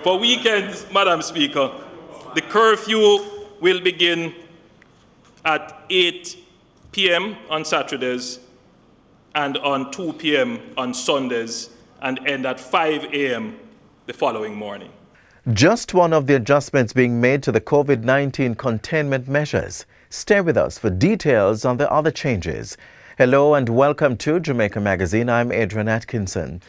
For weekends, Madam Speaker, the curfew will begin at 8 p.m. on Saturdays and on 2 p.m. on Sundays and end at 5 a.m. the following morning. Just one of the adjustments being made to the COVID-19 containment measures. Stay with us for details on the other changes. Hello and welcome to Jamaica Magazine. I'm Adrian Atkinson.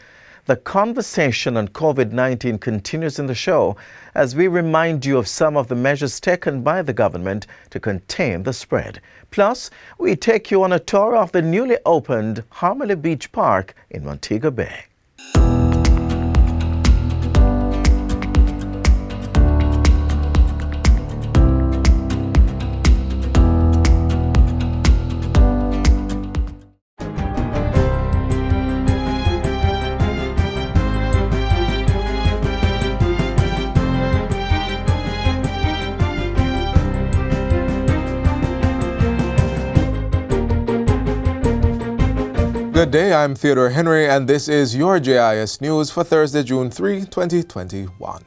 The conversation on COVID-19 continues in the show as we remind you of some of the measures taken by the government to contain the spread. Plus, we take you on a tour of the newly opened Harmony Beach Park in Montego Bay. Good day, I'm Theodore Henry, and this is your JIS News for Thursday, June 3, 2021.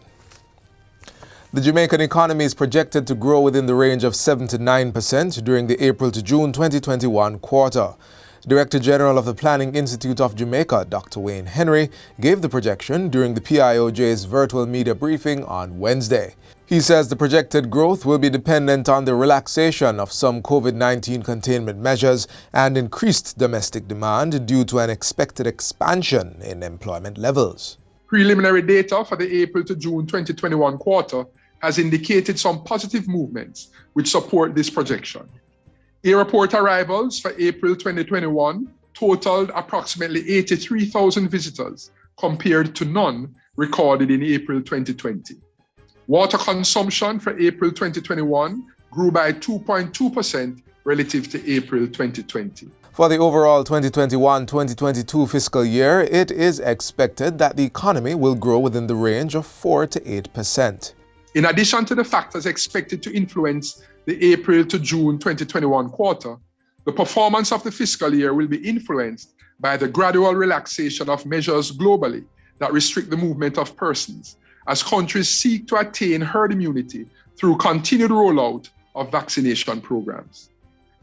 The Jamaican economy is projected to grow within the range of 7 to 9% during the April to June 2021 quarter. Director General of the Planning Institute of Jamaica, Dr. Wayne Henry, gave the projection during the PIOJ's virtual media briefing on Wednesday. He says the projected growth will be dependent on the relaxation of some COVID-19 containment measures and increased domestic demand due to an expected expansion in employment levels. Preliminary data for the April to June 2021 quarter has indicated some positive movements which support this projection. Airport arrivals for April 2021 totaled approximately 83,000 visitors compared to none recorded in April 2020. Water consumption for April 2021 grew by 2.2% relative to April 2020. For the overall 2021-2022 fiscal year, it is expected that the economy will grow within the range of 4 to 8%. In addition to the factors expected to influence the April to June 2021 quarter, the performance of the fiscal year will be influenced by the gradual relaxation of measures globally that restrict the movement of persons, as countries seek to attain herd immunity through continued rollout of vaccination programs.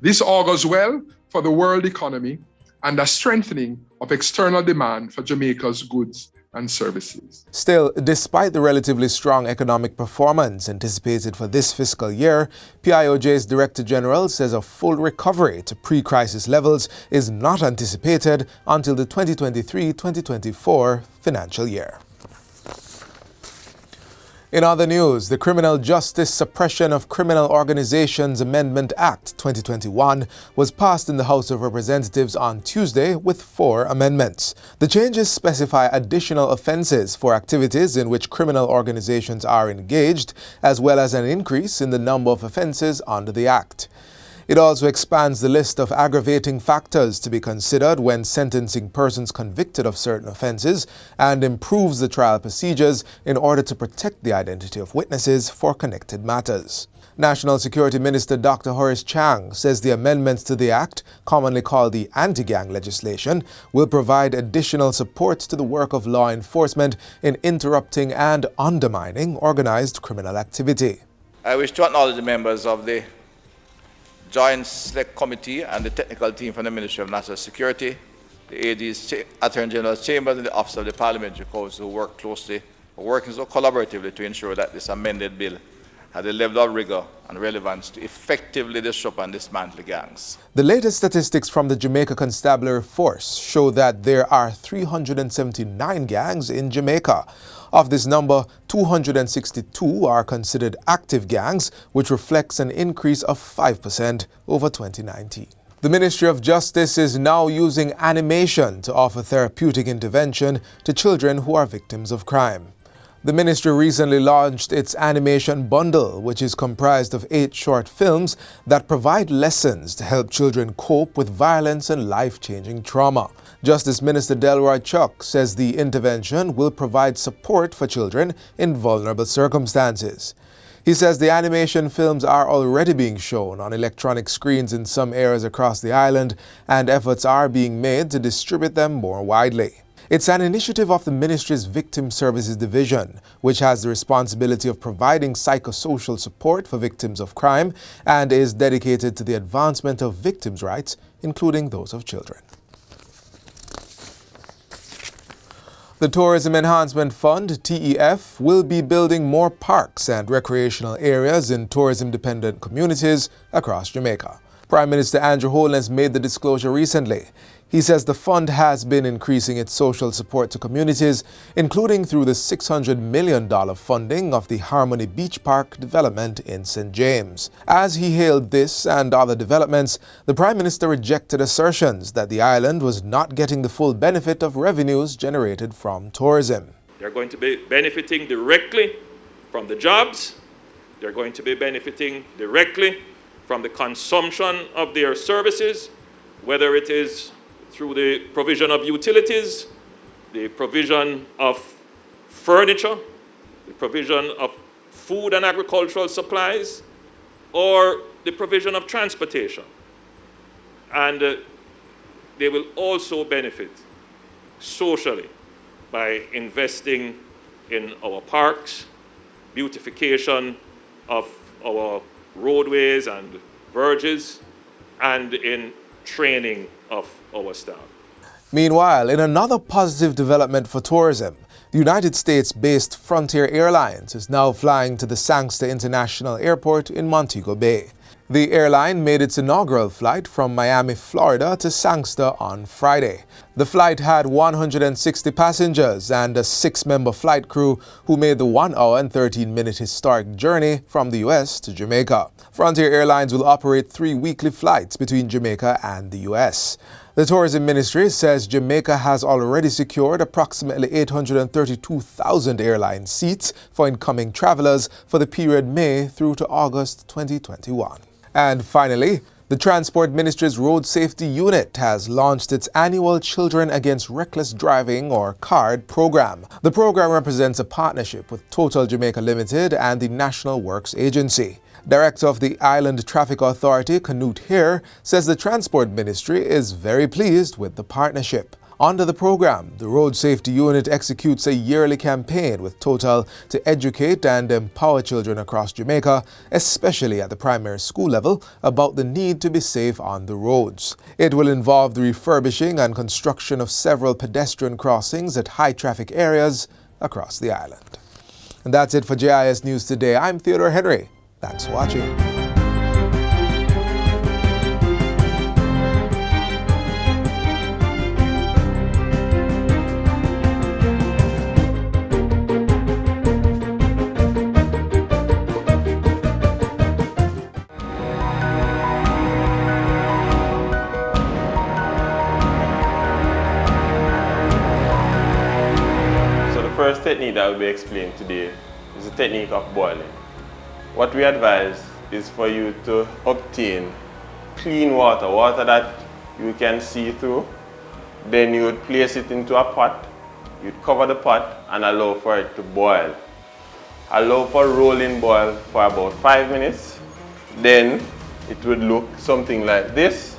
This augurs well for the world economy and a strengthening of external demand for Jamaica's goods and services. Still, despite the relatively strong economic performance anticipated for this fiscal year, PIOJ's Director General says a full recovery to pre-crisis levels is not anticipated until the 2023-2024 financial year. In other news, the Criminal Justice Suppression of Criminal Organizations Amendment Act 2021 was passed in the House of Representatives on Tuesday with 4 amendments. The changes specify additional offenses for activities in which criminal organizations are engaged, as well as an increase in the number of offenses under the Act. It also expands the list of aggravating factors to be considered when sentencing persons convicted of certain offenses and improves the trial procedures in order to protect the identity of witnesses for connected matters. National Security Minister Dr. Horace Chang says the amendments to the Act, commonly called the anti-gang legislation, will provide additional support to the work of law enforcement in interrupting and undermining organized criminal activity. I wish to acknowledge the members of the Joint Select Committee and the technical team from the Ministry of National Security, the AD's Attorney General's Chambers and the Office of the Parliamentary Council who working so collaboratively to ensure that this amended bill had a level of rigor and relevance to effectively disrupt and dismantle gangs. The latest statistics from the Jamaica Constabulary Force show that there are 379 gangs in Jamaica. Of this number, 262 are considered active gangs, which reflects an increase of 5% over 2019. The Ministry of Justice is now using animation to offer therapeutic intervention to children who are victims of crime. The ministry recently launched its animation bundle, which is comprised of 8 short films that provide lessons to help children cope with violence and life-changing trauma. Justice Minister Delroy Chuck says the intervention will provide support for children in vulnerable circumstances. He says the animation films are already being shown on electronic screens in some areas across the island, and efforts are being made to distribute them more widely. It's an initiative of the ministry's Victim Services Division, which has the responsibility of providing psychosocial support for victims of crime and is dedicated to the advancement of victims' rights, including those of children. The Tourism Enhancement Fund, TEF, will be building more parks and recreational areas in tourism-dependent communities across Jamaica. Prime Minister Andrew Holness made the disclosure recently. He says the fund has been increasing its social support to communities, including through the $600 million funding of the Harmony Beach Park development in St. James. As he hailed this and other developments, the Prime Minister rejected assertions that the island was not getting the full benefit of revenues generated from tourism. They're going to be benefiting directly from the jobs. They're going to be benefiting directly from the consumption of their services, whether it is through the provision of utilities, the provision of furniture, the provision of food and agricultural supplies, or the provision of transportation. And they will also benefit socially by investing in our parks, beautification of our roadways and verges, and in training of our staff. Meanwhile, in another positive development for tourism, the United States-based Frontier Airlines is now flying to the Sangster International Airport in Montego Bay. The airline made its inaugural flight from Miami, Florida to Sangster on Friday. The flight had 160 passengers and a 6-member flight crew who made the 1 hour and 13-minute historic journey from the U.S. to Jamaica. Frontier Airlines will operate 3 weekly flights between Jamaica and the U.S. The Tourism Ministry says Jamaica has already secured approximately 832,000 airline seats for incoming travelers for the period May through to August 2021. And finally, the Transport Ministry's Road Safety Unit has launched its annual Children Against Reckless Driving, or CARD, program. The program represents a partnership with Total Jamaica Limited and the National Works Agency. Director of the Island Traffic Authority, Canute Hare, says the Transport Ministry is very pleased with the partnership. Under the program, the Road Safety Unit executes a yearly campaign with Total to educate and empower children across Jamaica, especially at the primary school level, about the need to be safe on the roads. It will involve the refurbishing and construction of several pedestrian crossings at high-traffic areas across the island. And that's it for JIS News Today. I'm Theodore Henry. Thanks for watching. First technique that will be explained today is the technique of boiling. What we advise is for you to obtain clean water, water that you can see through. Then you would place it into a pot, you'd cover the pot and allow for it to boil. Allow for rolling boil for about 5 minutes. Then it would look something like this.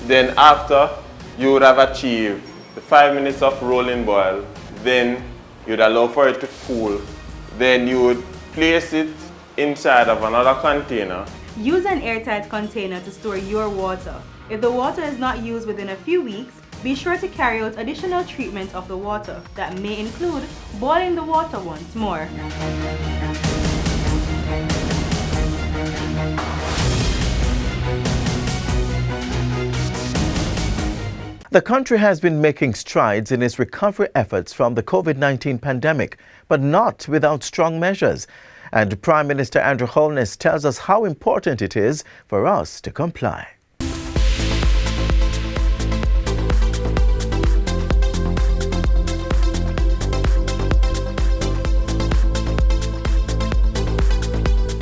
Then after you would have achieved the 5 minutes of rolling boil, then you'd allow for it to cool. Then you would place it inside of another container. Use an airtight container to store your water. If the water is not used within a few weeks, be sure to carry out additional treatment of the water. That may include boiling the water once more. The country has been making strides in its recovery efforts from the COVID-19 pandemic, but not without strong measures. And Prime Minister Andrew Holness tells us how important it is for us to comply.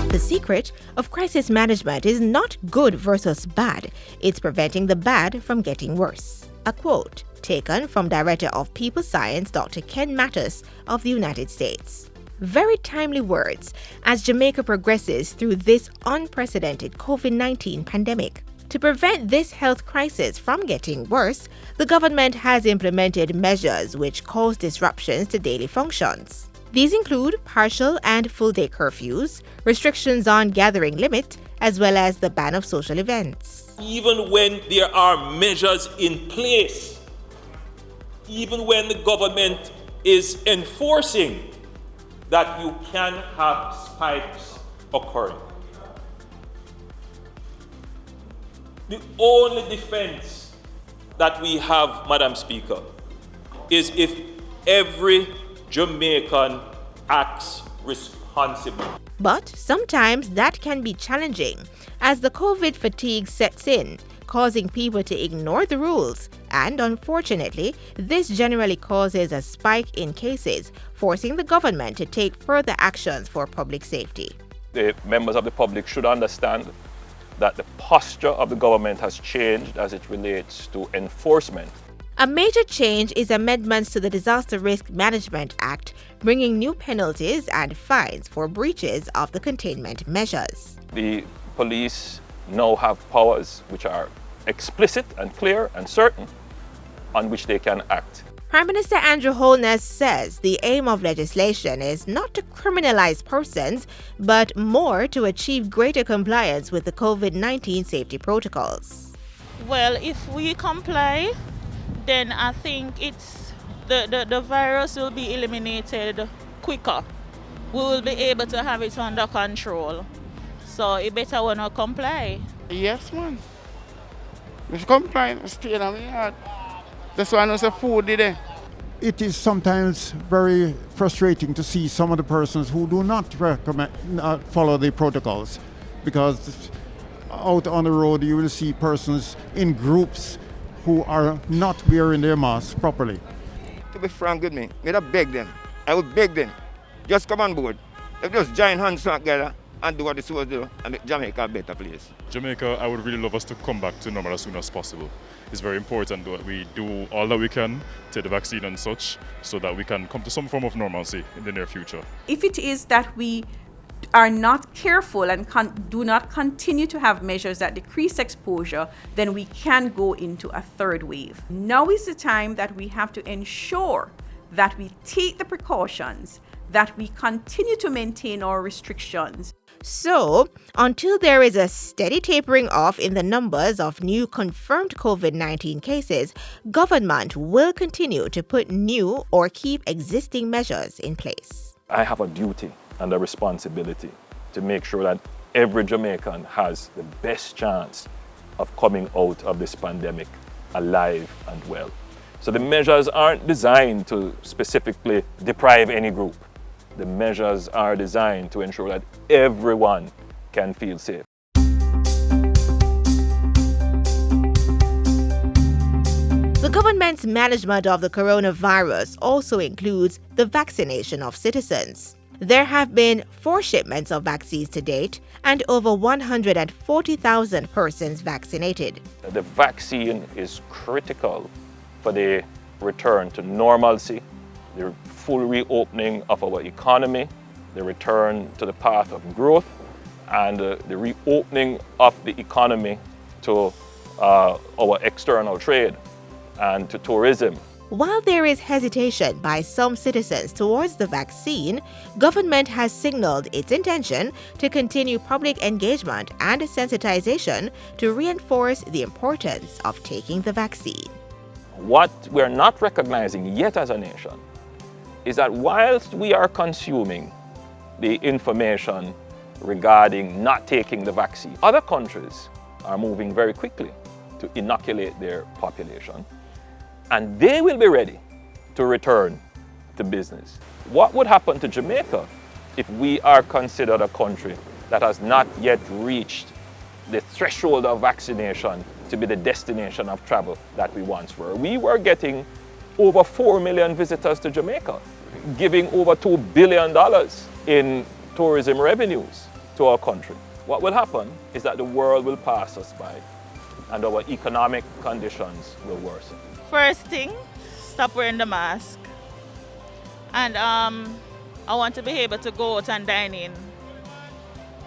The secret of crisis management is not good versus bad. It's preventing the bad from getting worse. A quote taken from Director of People Science Dr. Ken Mattis of the United States. Very timely words as Jamaica progresses through this unprecedented COVID-19 pandemic. To prevent this health crisis from getting worse, the government has implemented measures which cause disruptions to daily functions. These include partial and full-day curfews, restrictions on gathering limit, as well as the ban of social events. Even when there are measures in place, even when the government is enforcing that you can have spikes occurring, the only defense that we have, Madam Speaker, is if every Jamaican acts responsibly. But sometimes that can be challenging as the COVID fatigue sets in, causing people to ignore the rules, and unfortunately, this generally causes a spike in cases, forcing the government to take further actions for public safety. The members of the public should understand that the posture of the government has changed as it relates to enforcement. A major change is amendments to the Disaster Risk Management Act, bringing new penalties and fines for breaches of the containment measures. The police now have powers which are explicit and clear and certain on which they can act. Prime Minister Andrew Holness says the aim of legislation is not to criminalize persons, but more to achieve greater compliance with the COVID-19 safety protocols. Well, if we comply, then I think the virus will be eliminated quicker. We will be able to have it under control. So you better want to comply. Yes, man. We should comply, stay in our yard. That's why I know it's food there. It is sometimes very frustrating to see some of the persons who do not follow the protocols, because out on the road you will see persons in groups who are not wearing their masks properly. To be frank with me, I beg them. I would beg them, just come on board. If just join hands together and do what they're supposed to do and make Jamaica a better place. Jamaica, I would really love us to come back to normal as soon as possible. It's very important that we do all that we can, take the vaccine and such, so that we can come to some form of normalcy in the near future. If it is that we are not careful and do not continue to have measures that decrease exposure, then we can go into a third wave. Now is the time that we have to ensure that we take the precautions, that we continue to maintain our restrictions. So, until there is a steady tapering off in the numbers of new confirmed COVID-19 cases, government will continue to put new or keep existing measures in place. I have a duty and a responsibility to make sure that every Jamaican has the best chance of coming out of this pandemic alive and well. So the measures aren't designed to specifically deprive any group. The measures are designed to ensure that everyone can feel safe. The government's management of the coronavirus also includes the vaccination of citizens. There have been 4 shipments of vaccines to date and over 140,000 persons vaccinated. The vaccine is critical for the return to normalcy, the full reopening of our economy, the return to the path of growth, and the reopening of the economy to our external trade and to tourism. While there is hesitation by some citizens towards the vaccine, government has signaled its intention to continue public engagement and sensitization to reinforce the importance of taking the vaccine. What we're not recognizing yet as a nation is that whilst we are consuming the information regarding not taking the vaccine, other countries are moving very quickly to inoculate their population, and they will be ready to return to business. What would happen to Jamaica if we are considered a country that has not yet reached the threshold of vaccination to be the destination of travel that we once were? We were getting over 4 million visitors to Jamaica, giving over $2 billion in tourism revenues to our country. What will happen is that the world will pass us by and our economic conditions will worsen. First thing, stop wearing the mask. And I want to be able to go out and dine in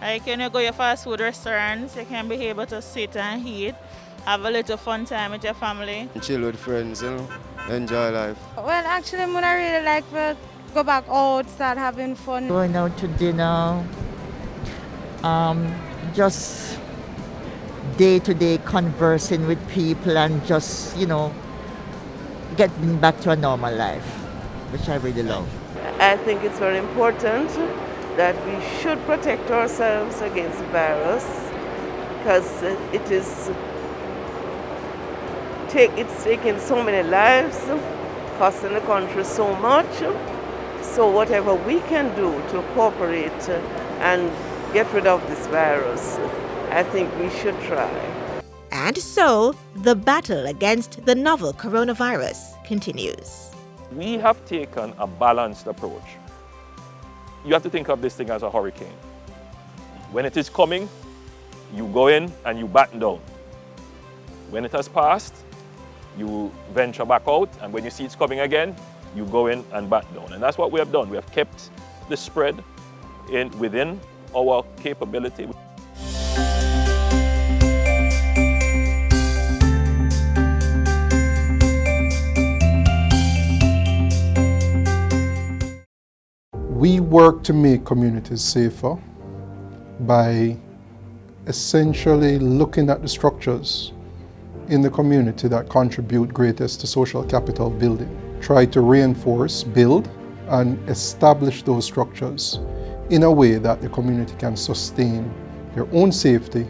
Like when you go to fast food restaurants, you can be able to sit and eat, have a little fun time with your family. Chill with friends, enjoy life. Well, actually, I really like to go back out, start having fun. Going out to dinner, just day-to-day conversing with people and just, getting back to a normal life, which I really love. I think it's very important that we should protect ourselves against the virus because it's taking so many lives, costing the country so much. So whatever we can do to cooperate and get rid of this virus, I think we should try. And so, the battle against the novel coronavirus continues. We have taken a balanced approach. You have to think of this thing as a hurricane. When it is coming, you go in and you batten down. When it has passed, you venture back out, and when you see it's coming again, you go in and batten down. And that's what we have done. We have kept the spread within our capability. We work to make communities safer by essentially looking at the structures in the community that contribute greatest to social capital building. Try to reinforce, build, and establish those structures in a way that the community can sustain their own safety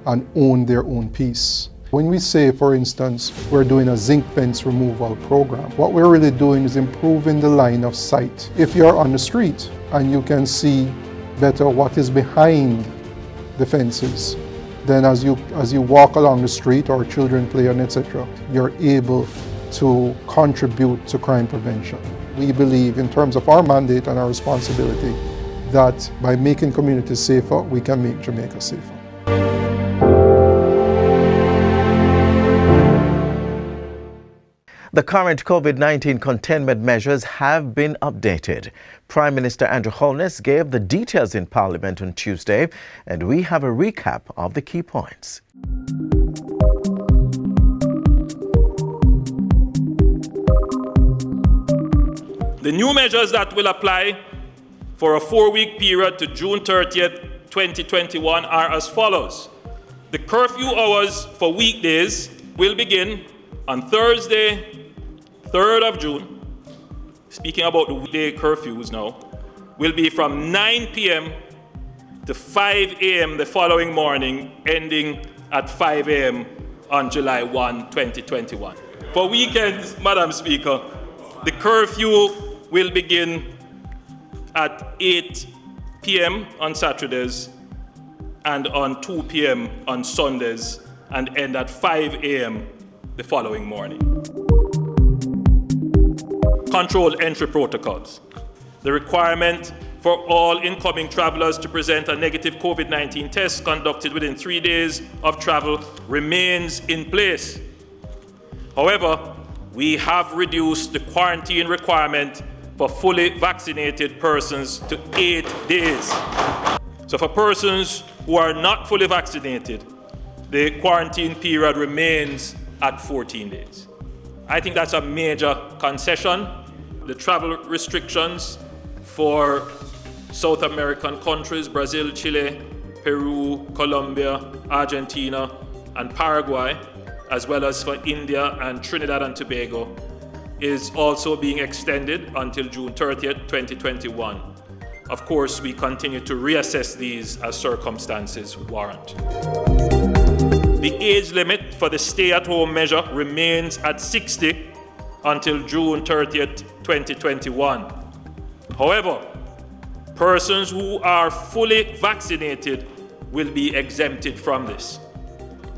and own their own peace. When we say, for instance, we're doing a zinc fence removal program, what we're really doing is improving the line of sight. If you're on the street and you can see better what is behind the fences, then as you walk along the street or children play and etc., you're able to contribute to crime prevention. We believe in terms of our mandate and our responsibility that by making communities safer, we can make Jamaica safer. The current COVID-19 containment measures have been updated. Prime Minister Andrew Holness gave the details in Parliament on Tuesday, and we have a recap of the key points. The new measures that will apply for a 4-week period to June 30th, 2021 are as follows. The curfew hours for weekdays will begin on Thursday, 3rd of June, speaking about the weekday curfews now, will be from 9 p.m. to 5 a.m. the following morning, ending at 5 a.m. on July 1, 2021. For weekends, Madam Speaker, the curfew will begin at 8 p.m. on Saturdays and on 2 p.m. on Sundays and end at 5 a.m. the following morning. Controlled entry protocols. The requirement for all incoming travelers to present a negative COVID-19 test conducted within 3 days of travel remains in place. However, we have reduced the quarantine requirement for fully vaccinated persons to 8 days. So for persons who are not fully vaccinated, the quarantine period remains at 14 days. I think that's a major concession. The travel restrictions for South American countries, Brazil, Chile, Peru, Colombia, Argentina, and Paraguay, as well as for India and Trinidad and Tobago, is also being extended until June 30th, 2021. Of course, we continue to reassess these as circumstances warrant. The age limit for the stay-at-home measure remains at 60 until June 30th, 2021. However, persons who are fully vaccinated will be exempted from this.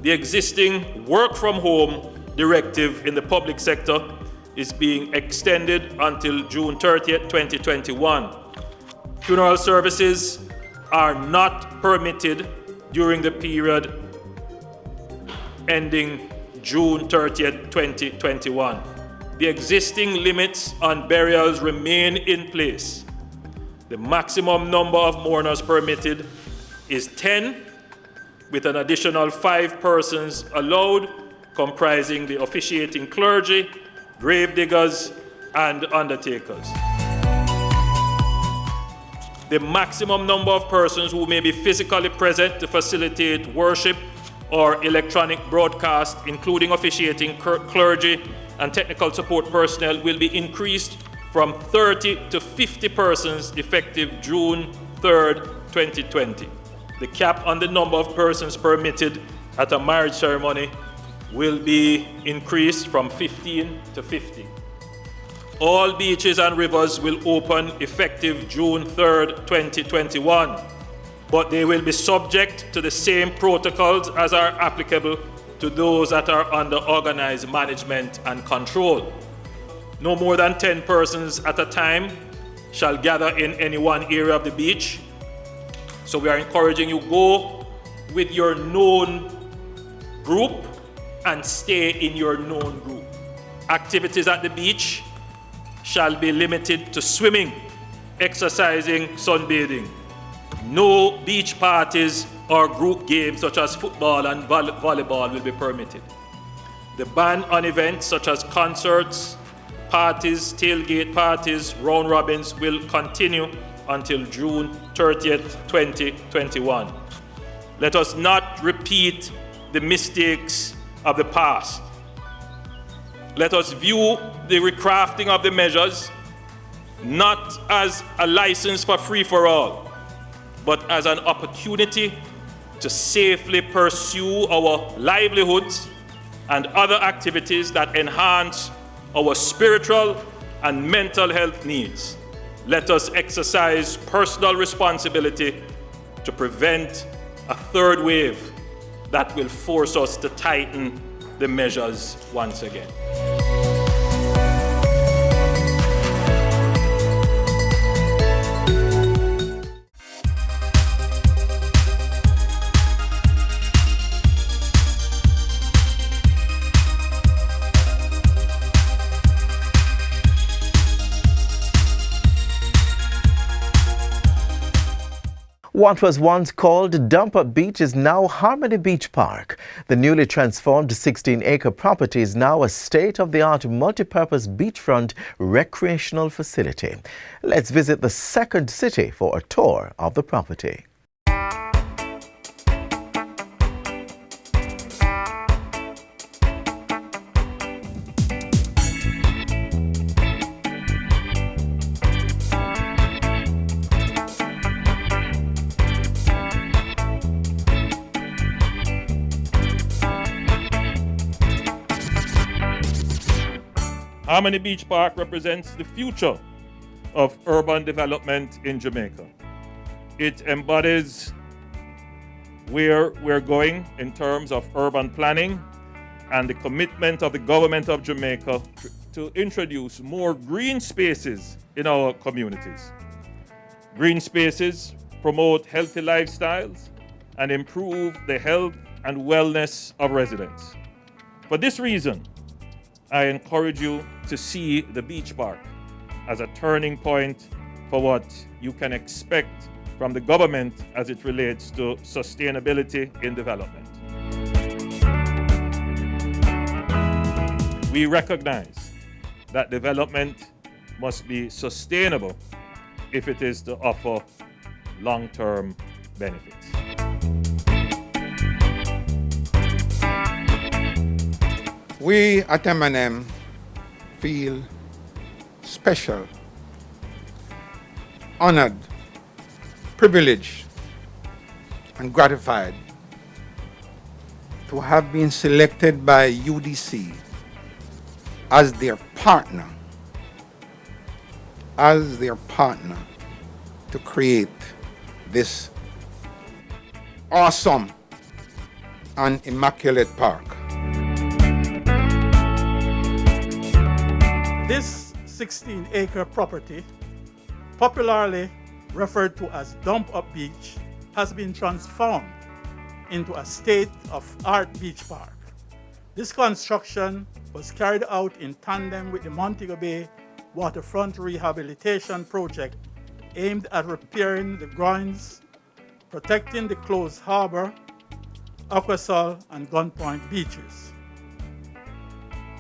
The existing work-from-home directive in the public sector is being extended until June 30th, 2021. Funeral services are not permitted during the period ending June 30th, 2021. The existing limits on burials remain in place. The maximum number of mourners permitted is 10, with an additional 5 persons allowed, comprising the officiating clergy, grave diggers, and undertakers. The maximum number of persons who may be physically present to facilitate worship or electronic broadcast, including officiating clergy and technical support personnel, will be increased from 30 to 50 persons effective June 3rd, 2020. The cap on the number of persons permitted at a marriage ceremony will be increased from 15 to 50. All beaches and rivers will open effective June 3rd, 2021, but they will be subject to the same protocols as are applicable to those that are under organized management and control. No more than 10 persons at a time shall gather in any one area of the beach. So we are encouraging you, go with your known group and stay in your known group. Activities at the beach shall be limited to swimming, exercising, sunbathing. No beach parties or group games such as football and volleyball will be permitted. The ban on events such as concerts, parties, tailgate parties, round robins will continue until June 30th, 2021. Let us not repeat the mistakes of the past. Let us view the recrafting of the measures not as a license for free-for-all, but as an opportunity to safely pursue our livelihoods and other activities that enhance our spiritual and mental health needs. Let us exercise personal responsibility to prevent a third wave that will force us to tighten the measures once again. What was once called Dump-Up Beach is now Harmony Beach Park. The newly transformed 16-acre property is now a state-of-the-art multi-purpose beachfront recreational facility. Let's visit the second city for a tour of the property. Harmony Beach Park represents the future of urban development in Jamaica. It embodies where we're going in terms of urban planning and the commitment of the government of Jamaica to introduce more green spaces in our communities. Green spaces promote healthy lifestyles and improve the health and wellness of residents. For this reason, I encourage you to see the beach park as a turning point for what you can expect from the government as it relates to sustainability in development. We recognize that development must be sustainable if it is to offer long-term benefits. We at M&M feel special, honored, privileged, and gratified to have been selected by UDC as their partner to create this awesome and immaculate park. This 16-acre property, popularly referred to as Dump-Up Beach, has been transformed into a state-of-the-art beach park. This construction was carried out in tandem with the Montego Bay Waterfront Rehabilitation Project aimed at repairing the grounds, protecting the closed harbor, Aquasol, and Gunpoint beaches.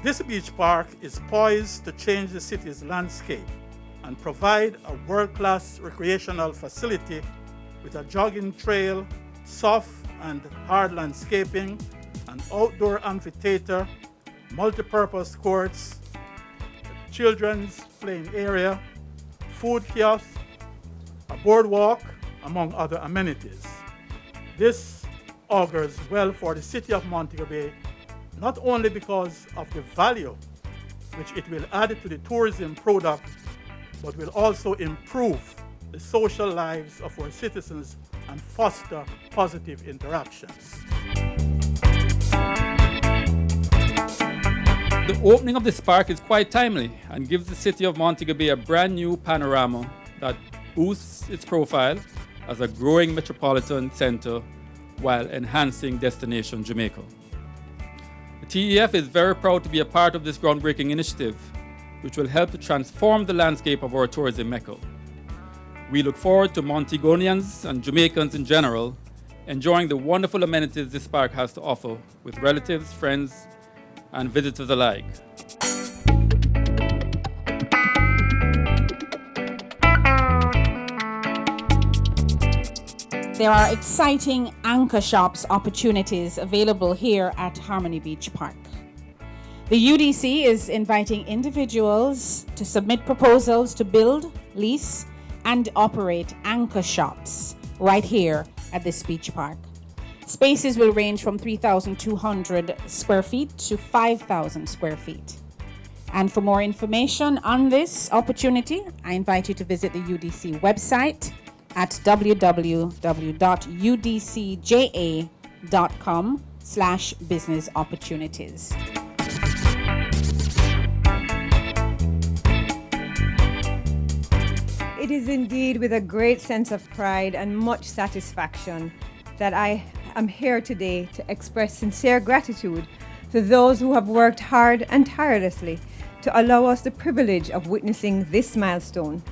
This beach park is poised to change the city's landscape and provide a world-class recreational facility with a jogging trail, soft and hard landscaping, an outdoor amphitheater, multi-purpose courts, children's playing area, food kiosk, a boardwalk, among other amenities. This augurs well for the city of Montego Bay, not only because of the value which it will add to the tourism product, but will also improve the social lives of our citizens and foster positive interactions. The opening of this park is quite timely and gives the city of Montego Bay a brand new panorama that boosts its profile as a growing metropolitan center while enhancing destination Jamaica. The TEF is very proud to be a part of this groundbreaking initiative, which will help to transform the landscape of our tourism mecca. We look forward to Montegonians and Jamaicans in general enjoying the wonderful amenities this park has to offer with relatives, friends, and visitors alike. There are exciting anchor shops opportunities available here at Harmony Beach Park. The UDC is inviting individuals to submit proposals to build, lease, and operate anchor shops right here at this beach park. Spaces will range from 3,200 square feet to 5,000 square feet. And for more information on this opportunity, I invite you to visit the UDC website at www.udcja.com/business opportunities. It is indeed with a great sense of pride and much satisfaction that I am here today to express sincere gratitude to those who have worked hard and tirelessly to allow us the privilege of witnessing this milestone.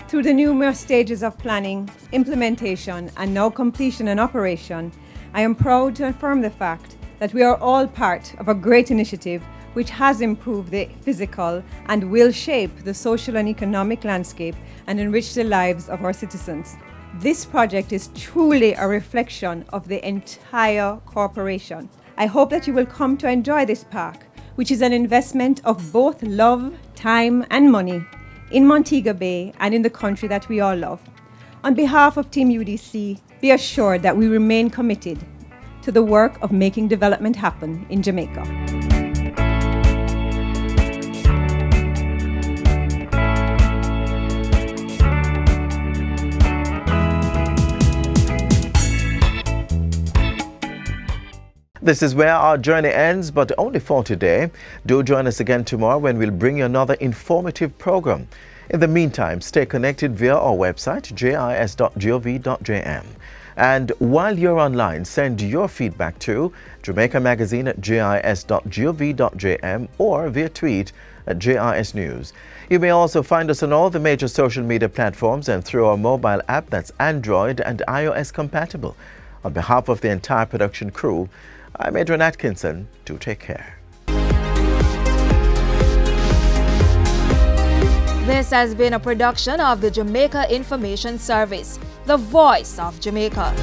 Through the numerous stages of planning, implementation, and now completion and operation, I am proud to affirm the fact that we are all part of a great initiative which has improved the physical and will shape the social and economic landscape and enrich the lives of our citizens. This project is truly a reflection of the entire corporation. I hope that you will come to enjoy this park, which is an investment of both love, time, and money in Montego Bay and in the country that we all love. On behalf of Team UDC, be assured that we remain committed to the work of making development happen in Jamaica. This is where our journey ends, but only for today. Do join us again tomorrow when we'll bring you another informative program. In the meantime, stay connected via our website, jis.gov.jm. And while you're online, send your feedback to Jamaica Magazine at jis.gov.jm or via tweet at JIS News. You may also find us on all the major social media platforms and through our mobile app that's Android and iOS compatible. On behalf of the entire production crew, I'm Adrian Atkinson. Do take care. This has been a production of the Jamaica Information Service, the voice of Jamaica.